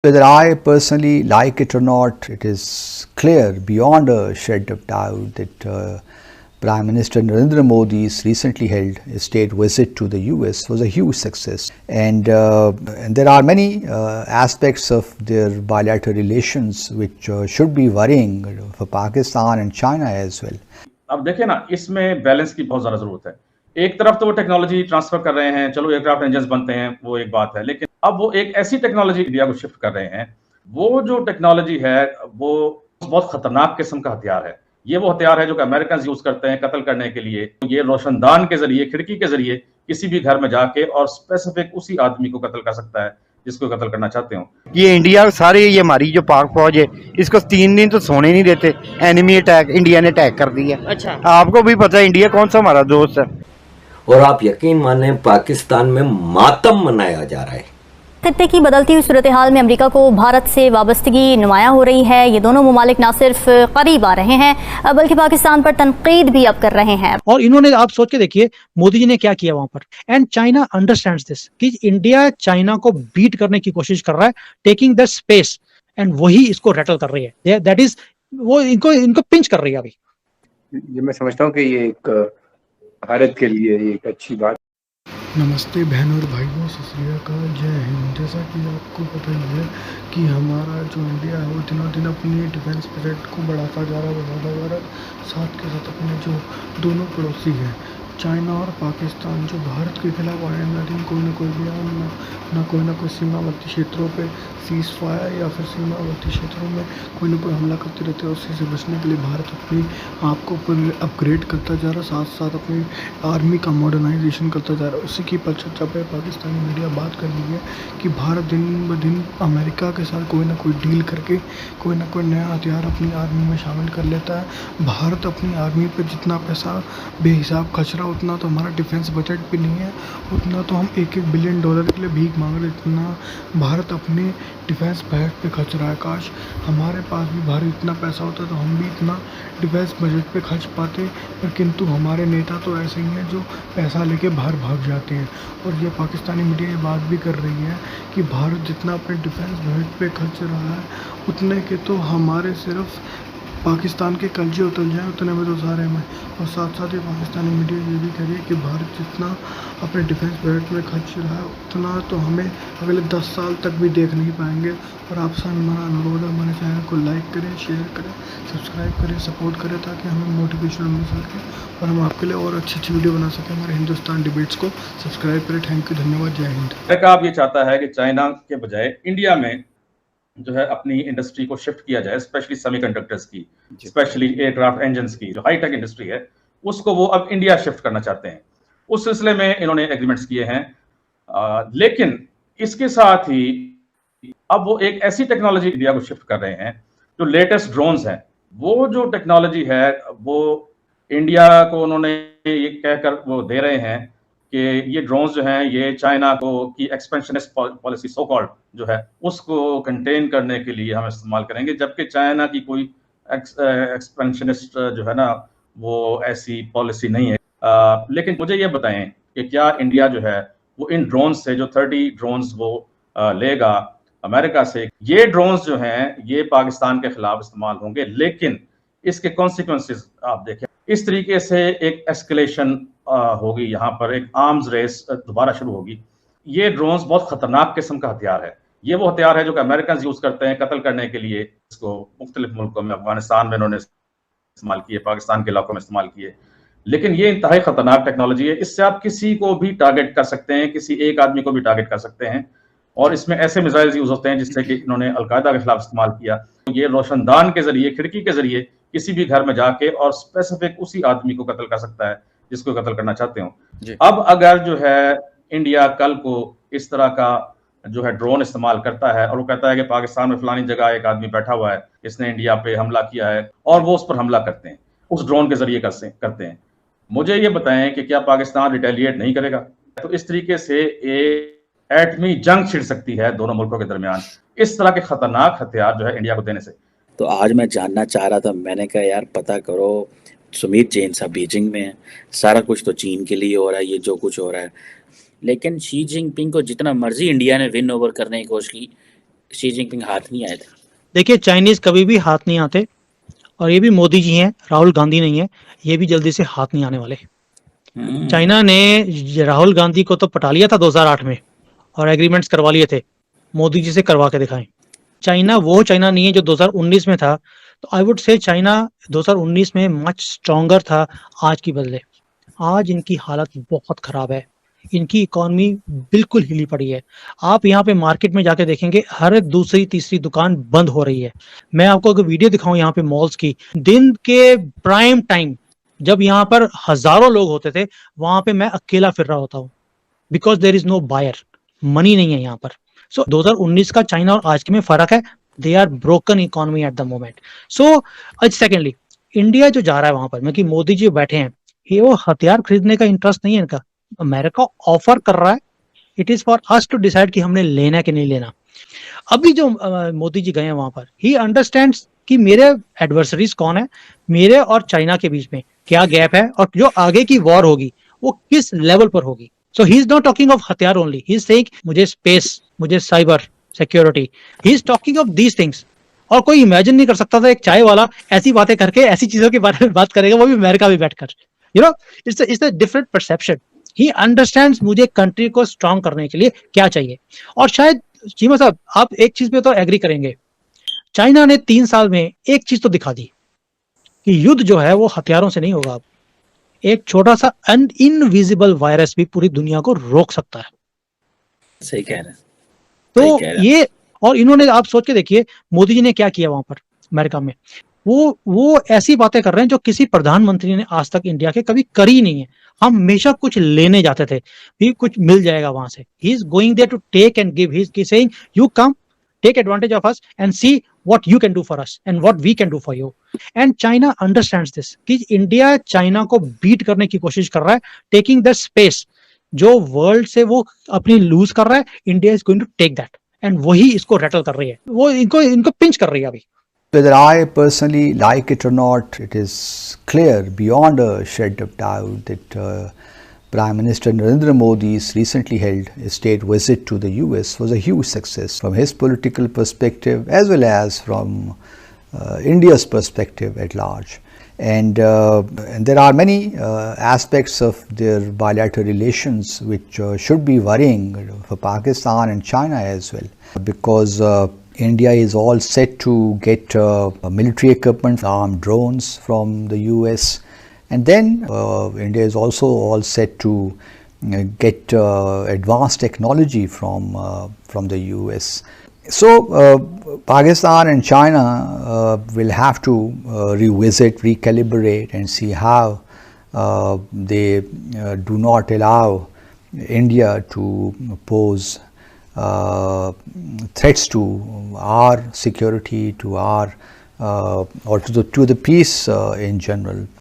Whether I personally like it or not, it is clear beyond a shred of doubt that Prime Minister Narendra Modi's recently held state visit to the US was a huge success. And there are many aspects of their bilateral relations which should be worrying for Pakistan and China as well. अब देखें ना, इसमें balance की बहुत ज्यादा जरूरत है। एक तरफ तो वो टेक्नोलॉजी ट्रांसफर कर रहे हैं, चलो एयरक्राफ्ट इंजन बनते हैं, वो एक बात है, लेकिन अब वो एक ऐसी टेक्नोलॉजी इंडिया को शिफ्ट कर रहे हैं, वो जो टेक्नोलॉजी है वो बहुत खतरनाक किस्म का हथियार है। ये वो हथियार है जो कि अमेरिकन यूज करते हैं कत्ल करने के लिए। ये रोशनदान के जरिए, खिड़की के जरिए किसी भी घर में जाके और स्पेसिफिक उसी आदमी को कत्ल कर सकता है जिसको कत्ल करना चाहते हो। ये इंडिया सारे, ये हमारी जो पाक फौज है, इसको 3 दिन तो सोने नहीं देते। एनिमी अटैक, इंडिया ने अटैक कर दिया। अच्छा, आपको भी पता है इंडिया कौन सा हमारा दोस्त है। और आप यकीन माने पाकिस्तान में मातम मनाया जा रहा है। खत्ते की बदलती हुई सूरत हाल में अमेरिका को भारत से वाबस्तगी नुमायां हो रही है। ये दोनों ममालिक न सिर्फ करीब आ रहे हैं बल्कि पाकिस्तान पर तनकीद भी अब कर रहे हैं। और इन्होंने, आप सोच के देखिए मोदी जी ने क्या किया वहां पर। एंड चाइना अंडरस्टैंड्स दिस कि इंडिया चाइना को बीट करने की कोशिश कर रहा है, टेकिंग द स्पेस, एंड वही इसको रैटल कर रही है। दैट इज, वो इनको पिंच कर रही है अभी। ये मैं समझता हूँ कि ये एक भारत के लिए एक अच्छी बात। नमस्ते बहन और भाइयों, सत श्री अकाल, जय हिंद। जैसा कि आपको पता ही है कि हमारा जो इंडिया है वो दिनों दिन अपनी डिफेंस बजट को बढ़ाता जा रहा है। साथ के साथ अपने जो दोनों पड़ोसी हैं चाइना और पाकिस्तान, जो भारत के खिलाफ आए दिन कोई ना कोई बयान, ना कोई सीमावर्ती क्षेत्रों पे सीज फायर या फिर सीमावर्ती क्षेत्रों में कोई ना कोई हमला करते रहते हैं। उसी से बचने के लिए भारत अपनी आप को अपग्रेड करता जा रहा है, साथ साथ अपनी आर्मी का मॉडर्नाइजेशन करता जा रहा है। उसी की परिचर्चा पे पाकिस्तानी मीडिया बात कर रही है कि भारत दिन ब दिन अमेरिका के साथ कोई ना कोई डील करके कोई ना कोई नया हथियार अपनी आर्मी में शामिल कर लेता है। भारत अपनी आर्मी पर जितना पैसा बेहिसाब खर्च रहा, उतना तो हमारा डिफेंस बजट भी नहीं है, उतना तो हम $1-1 बिलियन के लिए भीख मांग रहे, इतना भारत अपने डिफेंस बजट पे खर्च रहा है। काश हमारे पास भी भारी इतना पैसा होता तो हम भी इतना डिफेंस बजट पे खर्च पाते, पर किंतु हमारे नेता तो ऐसे ही हैं जो पैसा लेके बाहर भाग जाते हैं। और ये पाकिस्तानी मीडिया ये बात भी कर रही है कि भारत जितना अपने डिफेंस बजट पे खर्च रहा है, उतने के तो हमारे सिर्फ पाकिस्तान के कलजे उतर जाए उतने में तो सारे में। और साथ साथ ये पाकिस्तानी मीडिया ये भी कह रही है कि भारत जितना अपने डिफेंस बजट में खर्च रहा है, उतना तो हमें अगले 10 साल तक भी देख नहीं पाएंगे। और आपसे हमारा अनुरोध है, हमारे चैनल को लाइक करें, शेयर करें, सब्सक्राइब करें, सपोर्ट करें, ताकि हमें मोटिवेशन मिल सके और हम आपके लिए और अच्छी वीडियो बना सकें। हमारे हिंदुस्तान डिबेट्स को सब्सक्राइब करें। थैंक यू, धन्यवाद, जय हिंद। अमेरिका अब ये चाहता है कि चाइना के बजाय इंडिया में जो है अपनी इंडस्ट्री को शिफ्ट किया जाए, स्पेशली सेमीकंडक्टर्स की, स्पेशली एयरक्राफ्ट इंजन्स की, जो हाईटेक इंडस्ट्री है उसको वो अब इंडिया शिफ्ट करना चाहते हैं। उस सिलसिले में इन्होंने एग्रीमेंट्स किए हैं। लेकिन इसके साथ ही अब वो एक ऐसी टेक्नोलॉजी इंडिया को शिफ्ट कर रहे हैं जो लेटेस्ट ड्रोन्स हैं। वो जो टेक्नोलॉजी है वो इंडिया को उन्होंने ये कहकर वो दे रहे हैं कि ये ड्रोन्स जो हैं ये चाइना को की एक्सपेंशनिस्ट पॉलिसी सो कॉल्ड जो है उसको कंटेन करने के लिए हम इस्तेमाल करेंगे, जबकि चाइना की कोई एक्सपेंशनिस्ट जो है ना वो ऐसी पॉलिसी नहीं है। लेकिन मुझे ये बताएं कि क्या इंडिया जो है वो इन ड्रोन्स से, जो 30 ड्रोन्स वो लेगा अमेरिका से, ये ड्रोन्स जो हैं ये पाकिस्तान के खिलाफ इस्तेमाल होंगे, लेकिन इसके कॉन्सिक्वेंसेस आप देखें। इस तरीके से एक एस्केलेशन होगी, यहाँ पर एक आर्म्स रेस दोबारा शुरू होगी। ये ड्रोन्स बहुत खतरनाक किस्म का हथियार है। ये वो हथियार है जो कि अमेरिकन यूज करते हैं कत्ल करने के लिए। इसको मुख्तलिफ मुल्कों में, अफगानिस्तान में इन्होंने इस्तेमाल किए, पाकिस्तान के इलाकों में इस्तेमाल किए, लेकिन ये इंतहाई खतरनाक टेक्नोलॉजी है। इससे आप किसी को भी टारगेट कर सकते हैं, किसी एक आदमी को भी टारगेट कर सकते हैं। और इसमें ऐसे मिसाइल्स यूज होते हैं जिससे कि इन्होंने अलकायदा के खिलाफ इस्तेमाल किया। ये रोशनदान के जरिए, खिड़की के जरिए किसी भी घर में जाके और स्पेसिफिक उसी आदमी को कत्ल कर सकता है जिसको कत्ल करना चाहते हो। अब अगर जो है इंडिया कल को इस तरह का जो है ड्रोन इस्तेमाल करता है और वो कहता है कि पाकिस्तान में फलानी जगह एक आदमी बैठा हुआ है, इसने इंडिया पे हमला किया है, और वो उस पर हमला करते हैं, उस ड्रोन के जरिए करते हैं, मुझे ये बताएं कि क्या पाकिस्तान रिटेलिएट नहीं करेगा? तो इस तरीके से एक एटमी जंग छिड़ सकती है दोनों मुल्कों के दरमियान, इस तरह के खतरनाक हथियार जो है इंडिया को देने से। तो आज मैं जानना चाह रहा था, मैंने कहा यार पता करो, सुमित जैन साहब बीजिंग में है, सारा कुछ तो चीन के लिए हो रहा है, ये जो कुछ हो रहा है, लेकिन शी जिनपिंग को जितना मर्जी इंडिया ने विन ओवर करने की कोशिश की, शी जिनपिंग हाथ नहीं आए थे? देखिए, चाइनीज कभी भी हाथ नहीं आते, और ये भी मोदी जी हैं, राहुल गांधी नहीं है, ये भी जल्दी से हाथ नहीं आने वाले। चाइना ने राहुल गांधी को तो पटा लिया था 2008 में, और एग्रीमेंट्स करवा लिए थे, मोदी जी से करवा के दिखाएं। चाइना वो चाइना नहीं है जो 2019 में था। तो आई वुड से चाइना 2019 में मच स्ट्रॉन्गर था आज की बदले। आज इनकी हालत बहुत खराब है, इनकी इकॉनमी बिल्कुल हिली पड़ी है। आप यहाँ पे मार्केट में जाके देखेंगे, हर दूसरी तीसरी दुकान बंद हो रही है। मैं आपको अगर वीडियो दिखाऊं यहाँ पे मॉल्स की, दिन के प्राइम टाइम जब यहाँ पर हजारों लोग होते थे, वहां पे मैं अकेला फिर रहा होता हूँ, because there is no buyer, money नहीं है यहाँ पर। सो 2019 का चाइना और आज के में फर्क है। They are broken economy at the moment. So secondly, India जो जा रहा है वहां पर, मतलब मोदी जी बैठे हैं, ये वो हथियार खरीदने का इंटरेस्ट नहीं है इनका। अमेरिका ऑफर कर रहा है, it is for us to decide कि हमने लेना है कि नहीं लेना। अभी जो मोदी जी गए हैं वहां पर, ही अंडरस्टैंड्स कि मेरे एडवर्सरीज कौन है, मेरे और चाइना के बीच में क्या गैप है, और जो आगे की वॉर होगी वो किस लेवल पर होगी। So he is not talking of हथियार ओनली, ही इज सेइंग मुझे स्पेस, मुझे cyber security, he is talking of these things. और कोई इमेजिन नहीं कर सकता था एक चाय वाला ऐसी बातें करके ऐसी चीजों के बारे में बात करेगा, वो भी अमेरिका में बैठकर। You know, it's a different perception. He understands मुझे कंट्री को स्ट्रांग करने के लिए क्या चाहिए। और शायद चीमा साहब, आप एक चीज पे तो एग्री करेंगे, चाइना ने 3 साल में एक चीज तो दिखा दी कि युद्ध जो है वो हथियारों से नहीं होगा। अब एक छोटा सा इनविजिबल वायरस भी पूरी दुनिया को रोक सकता है। सही कह रहे हैं। तो ये, और इन्होंने, आप सोच के देखिए मोदी जी ने क्या किया वहां पर अमेरिका में। वो ऐसी बातें कर रहे हैं जो किसी प्रधानमंत्री ने आज तक इंडिया के कभी करी नहीं है। हम हमेशा कुछ लेने जाते थे, भी कुछ मिल जाएगा वहां से। He is going there to take and give. He is saying you come, take advantage of us and see what you can do for us and what we can do for you. And China understands this कि India China को beat करने की कोशिश कर रहा है, taking the space जो world से वो अपनी लूज कर रहा है, India is going to take that, and वही इसको रेटल कर रही है, वो इनको पिंच कर रही है अभी। Whether I personally like it or not, it is clear beyond a shred of doubt that Prime Minister Narendra Modi's recently held state visit to the US was a huge success from his political perspective as well as from India's perspective at large. And there are many aspects of their bilateral relations which should be worrying for Pakistan and China as well, because India is all set to get military equipment, armed drones from the US, and then India is also all set to get advanced technology from the US. So Pakistan and China will have to revisit, recalibrate, and see how they do not allow India to pose threats to our security, to our or to the peace in general.